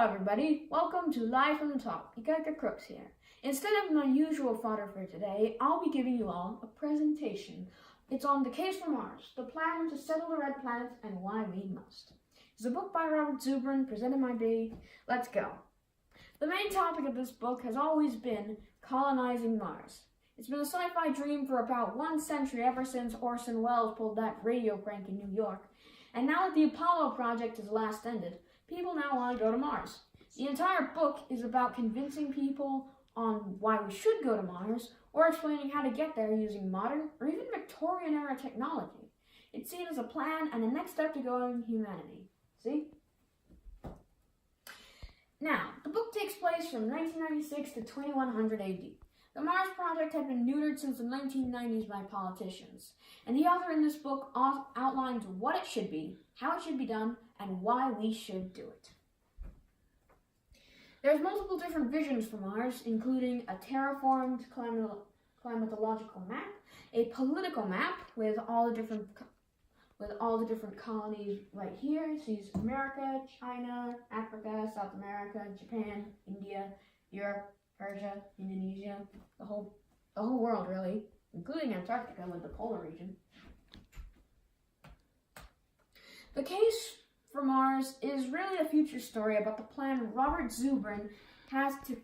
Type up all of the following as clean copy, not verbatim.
everybody, welcome to Live from the Top. Ikaika Crooks here. Instead of my usual fodder for today, I'll be giving you all a presentation. It's on The Case for Mars, the plan to settle the red planet and why we must. It's a book by Robert Zubrin, presented by me. Let's go. The main topic of this book has always been colonizing Mars. It's been a sci-fi dream for about 1 century, ever since Orson Welles pulled that radio crank in New York. And now that the Apollo project has last ended, people now want to go to Mars. The entire book is about convincing people on why we should go to Mars, or explaining how to get there using modern or even Victorian-era technology. It's seen as a plan and a next step to going humanity. See? Now, the book takes place from 1996 to 2100 AD. The Mars project had been neutered since the 1990s by politicians, and the author in this book outlines what it should be, how it should be done, and why we should do it. There's multiple different visions for Mars, including a terraformed climatological map, a political map with all the different colonies right here. It sees America, China, Africa, South America, Japan, India, Europe, Persia, Indonesia, the whole world really, including Antarctica with the polar region. The Case for Mars is really a future story about the plan Robert Zubrin has to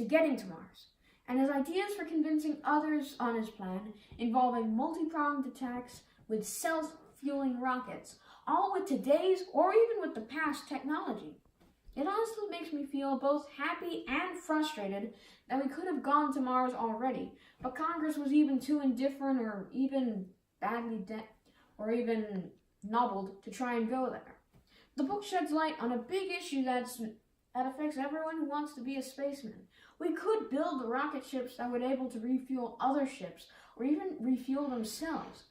get into Mars, and his ideas for convincing others on his plan, involving multi-pronged attacks with self-fueling rockets, all with today's or even with the past technology. It honestly makes me feel both happy and frustrated that we could have gone to Mars already, but Congress was even too indifferent or even nobbled to try and go there. The book sheds light on a big issue that affects everyone who wants to be a spaceman. We could build the rocket ships that would be able to refuel other ships, or even refuel themselves,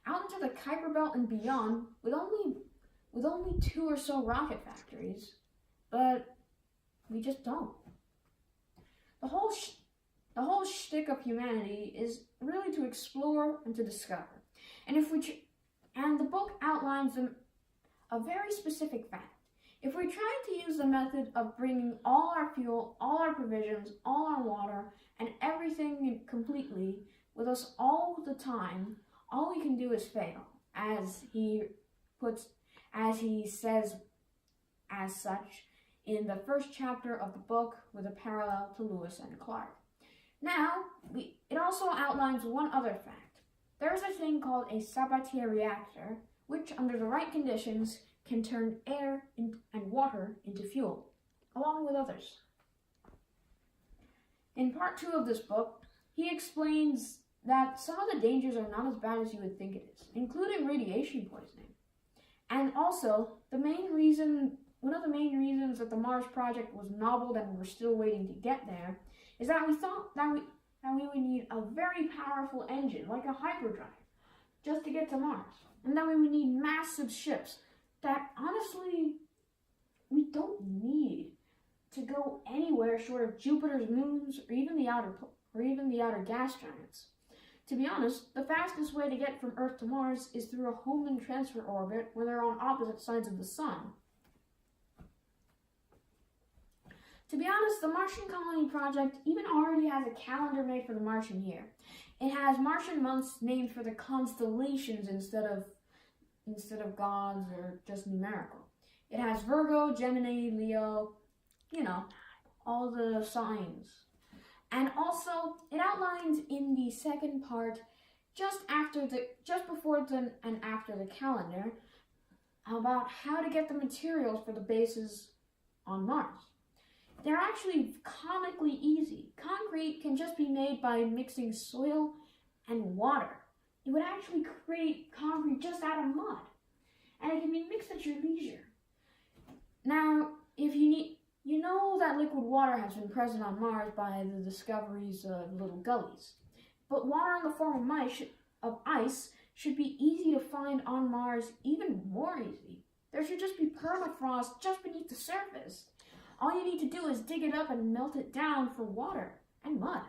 out into the Kuiper Belt and beyond, with only 2 or so rocket factories. But we just don't. The whole shtick of humanity is really to explore and to discover. And the book outlines a very specific fact. If we try to use the method of bringing all our fuel, all our provisions, all our water, and everything completely with us all the time, all we can do is fail, as he says as such in the first chapter of the book, with a parallel to Lewis and Clark. Now, it also outlines one other fact. There is a thing called a Sabatier reactor, which, under the right conditions, can turn air and water into fuel, along with others. In part 2 of this book, he explains that some of the dangers are not as bad as you would think it is, including radiation poisoning. And also, one of the main reasons that the Mars project was nobbled and we're still waiting to get there is that we thought that we would need a very powerful engine, like a hyperdrive, just to get to Mars. And that we would need massive ships that, honestly, we don't need to go anywhere short of Jupiter's moons or even the outer gas giants. To be honest, the fastest way to get from Earth to Mars is through a Hohmann transfer orbit where they're on opposite sides of the sun. To be honest, the Martian Colony Project even already has a calendar made for the Martian year. It has Martian months named for the constellations instead of gods or just numerical. It has Virgo, Gemini, Leo, all the signs. And also, it outlines in the second part, just before and after the calendar, about how to get the materials for the bases on Mars. They're actually comically easy. Concrete can just be made by mixing soil and water. It would actually create concrete just out of mud. And it can be mixed at your leisure. Now, if you know that liquid water has been present on Mars by the discoveries of little gullies. But water in the form of ice should be easy to find on Mars, even more easy. There should just be permafrost just beneath the surface. All you need to do is dig it up and melt it down for water and mud.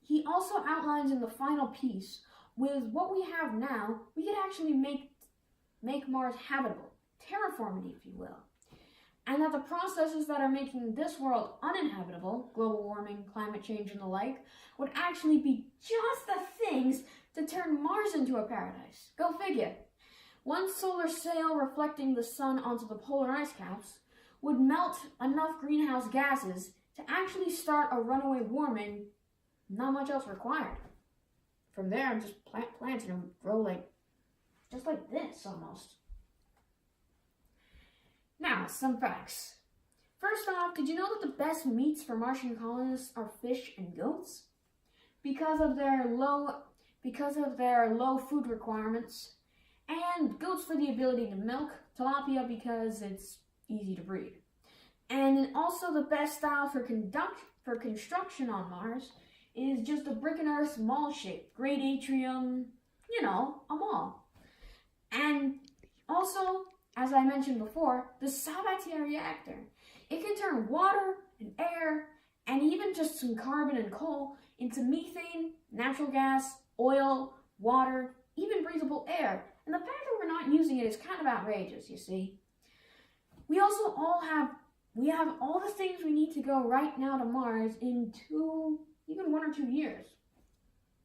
He also outlines in the final piece, with what we have now, we could actually make Mars habitable. terraforming, if you will. And that the processes that are making this world uninhabitable, global warming, climate change, and the like, would actually be just the things to turn Mars into a paradise. Go figure. One solar sail reflecting the sun onto the polar ice caps would melt enough greenhouse gases to actually start a runaway warming, not much else required. From there, just plant plants and it would grow just like this almost. Now, some facts. First off, did you know that the best meats for Martian colonists are fish and goats? Because of their low food requirements, and goats for the ability to milk, tilapia because it's easy to breed. And also the best style for construction on Mars is just a brick and earth mall shape, great atrium, a mall. And also, as I mentioned before, the Sabatier reactor. It can turn water and air, and even just some carbon and coal, into methane, natural gas, oil, water, even breathable air. And the fact that we're not using it is kind of outrageous, you see. We have all the things we need to go right now to Mars in 1 or 2 years.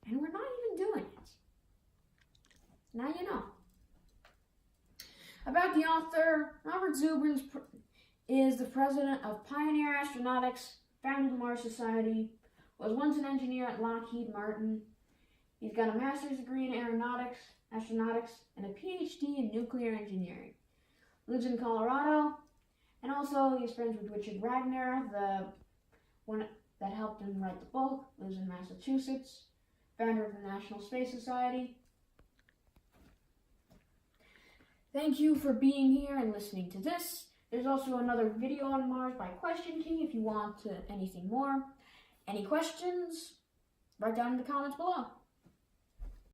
And we're not even doing it. Now you know. About the author, Robert Zubrin is the president of Pioneer Astronautics, founded the Mars Society, was once an engineer at Lockheed Martin. He's got a master's degree in aeronautics, astronautics, and a PhD in nuclear engineering. Lives in Colorado, and also he's friends with Richard Wagner, the one that helped him write the book. Lives in Massachusetts, founder of the National Space Society. Thank you for being here and listening to this. There's also another video on Mars by Question King if you want anything more. Any questions? Write down in the comments below.